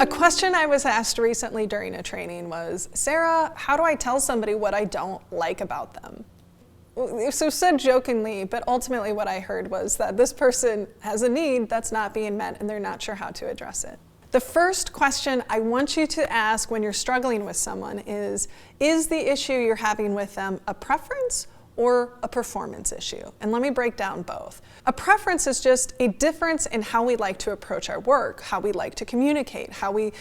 A question I was asked recently during a training was, Sarah, how do I tell somebody what I don't like about them? So said jokingly, but ultimately what I heard was that this person has a need that's not being met and they're not sure how to address it. The first question I want you to ask when you're struggling with someone is the issue you're having with them a preference or a performance issue? And let me break down both. A preference is just a difference in how we like to approach our work, how we like to communicate, how we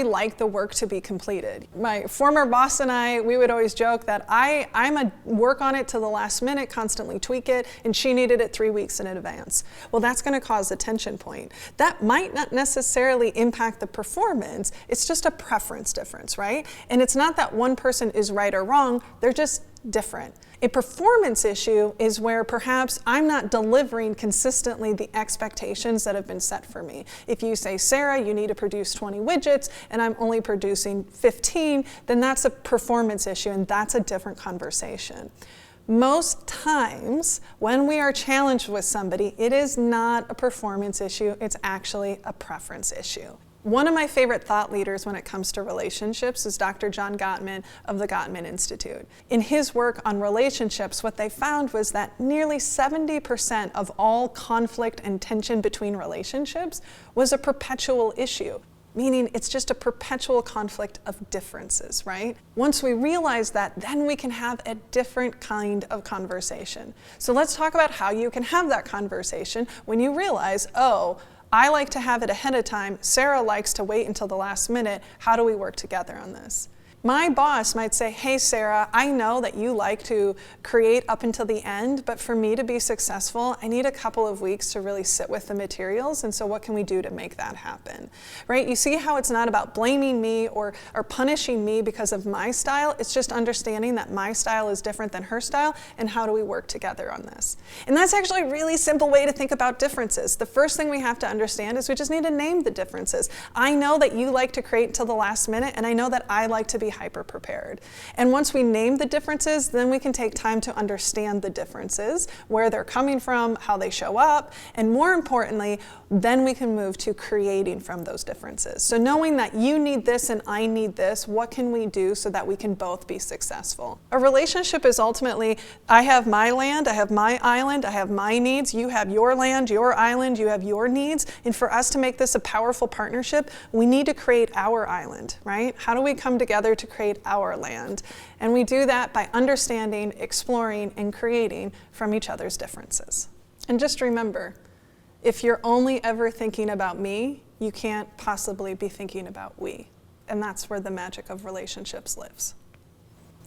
like the work to be completed. My former boss and I, we would always joke that I'm a work on it to the last minute, constantly tweak it, and she needed it 3 weeks in advance. Well, that's going to cause a tension point. That might not necessarily impact the performance, it's just a preference difference, right? And it's not that one person is right or wrong, they're just different. A performance issue is where perhaps I'm not delivering consistently the expectations that have been set for me. If you say, Sarah, you need to produce 20 widgets and I'm only producing 15, then that's a performance issue and that's a different conversation. Most times when we are challenged with somebody, it is not a performance issue, it's actually a preference issue. One of my favorite thought leaders when it comes to relationships is Dr. John Gottman of the Gottman Institute. In his work on relationships, what they found was that nearly 70% of all conflict and tension between relationships was a perpetual issue, meaning it's just a perpetual conflict of differences, right? Once we realize that, then we can have a different kind of conversation. So let's talk about how you can have that conversation when you realize, oh, I like to have it ahead of time. Sarah likes to wait until the last minute. How do we work together on this? My boss might say, hey, Sarah, I know that you like to create up until the end, but for me to be successful, I need a couple of weeks to really sit with the materials, and so what can we do to make that happen, right? You see how it's not about blaming me or punishing me because of my style, it's just understanding that my style is different than her style, and how do we work together on this? And that's actually a really simple way to think about differences. The first thing we have to understand is we just need to name the differences. I know that you like to create till the last minute, and I know that I like to be hyper prepared. And once we name the differences, then we can take time to understand the differences, where they're coming from, how they show up, and more importantly, then we can move to creating from those differences. So knowing that you need this and I need this, what can we do so that we can both be successful? A relationship is ultimately, I have my land, I have my island, I have my needs, you have your land, your island, you have your needs, and for us to make this a powerful partnership, we need to create our island, right? How do we come together to create our land? And we do that by understanding, exploring, and creating from each other's differences. And just remember, if you're only ever thinking about me, you can't possibly be thinking about we. And that's where the magic of relationships lives.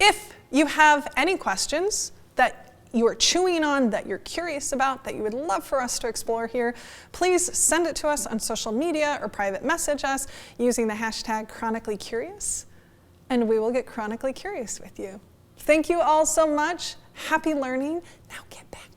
If you have any questions that you are chewing on, that you're curious about, that you would love for us to explore here, please send it to us on social media or private message us using the hashtag Chronically Curious, and we will get chronically curious with you. Thank you all so much. Happy learning. Now get back